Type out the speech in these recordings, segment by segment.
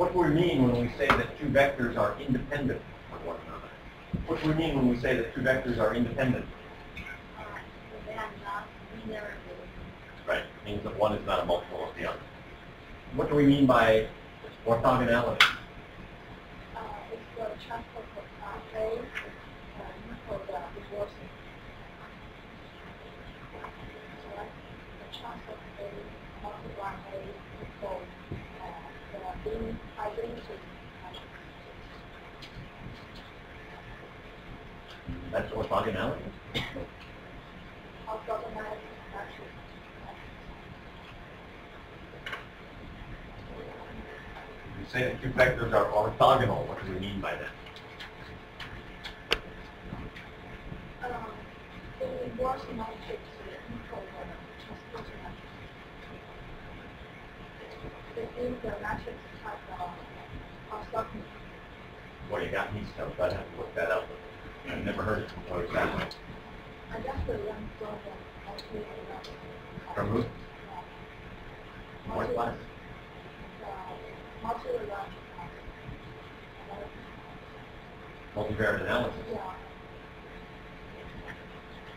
What do we mean when we say that two vectors are independent of one another? What do we mean when we say that two vectors are independent? They are not linear. Right. It means that one is not a multiple of the other. What do we mean by orthogonality? It's the transport of A for the reversing. So the transport of A multiply A equal the identity. That's orthogonality. Orthogonal matrix. We say that two vectors are orthogonal. What do we mean by that? The reverse matrix equal the transport matrix. If the matrix has orthogonal. Well, you got me stumped. I'd have to look that up. I've never heard it before exactly. I just learned From who? What class? Multivariate analysis. Yeah.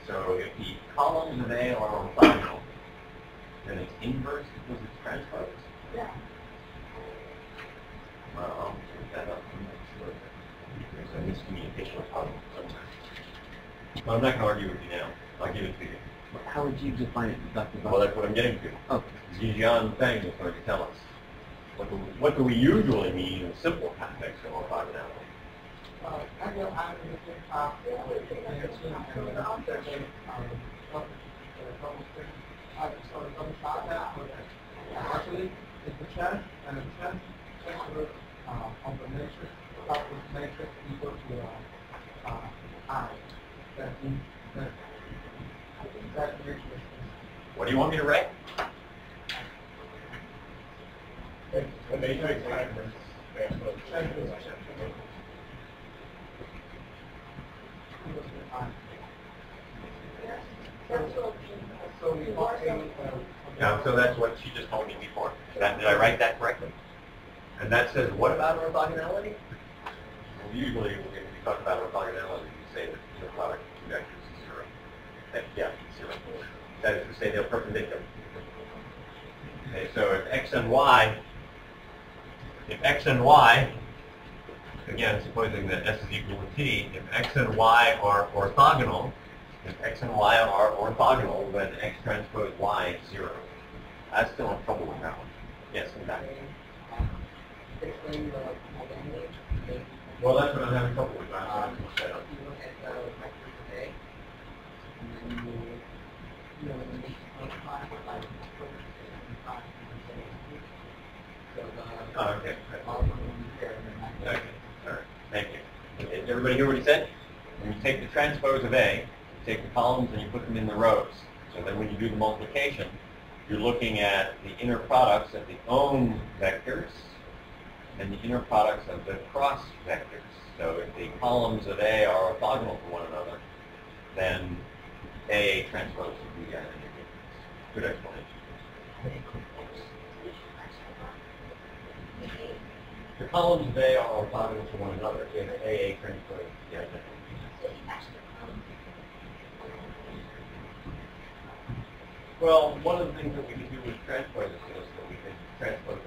So if the columns of A are orthogonal, then it's inverse because it's transposed. Yeah. Well, I'll look that up. I'm not sure. There's a miscommunication problem somewhere. Well, I'm not going to argue with you now. I'll give it to you. How would you define it, Dr. Well, that's what I'm getting to. Oh. Zhejiang Feng is going to tell us. What do we usually mean in the simple context of orthogonality? Actually, it's the chance and the chance of the matrix, of the matrix equal to I. That means that matrix is. What do you want me to write? The matrix factors. So we Yeah, so that's what she just told me before. Did I write that correctly? And that says what about orthogonality? Well, usually when we talk about orthogonality, we say that the product of two vectors is zero. Yeah, zero. That is to say they're perpendicular. Okay, so if x and y, again, supposing that s is equal to t, if x and y are orthogonal, then x transpose y is zero. I still have trouble with that one. Yes, exactly. Well, that's what I'm having trouble with. That's what I'm going to set up. Oh, okay. Okay. All right. Thank you. Okay. Did everybody hear what he said? When you take the transpose of A, you take the columns and you put them in the rows. So then when you do the multiplication, you're looking at the inner products of the own vectors and the inner products of the cross vectors. So if the columns of A are orthogonal to one another, then A transpose would be the identity. Good explanation. The columns of A are orthogonal to one another if AA transpose the identity. Well, one of the things that we can do with transposes is that we can transpose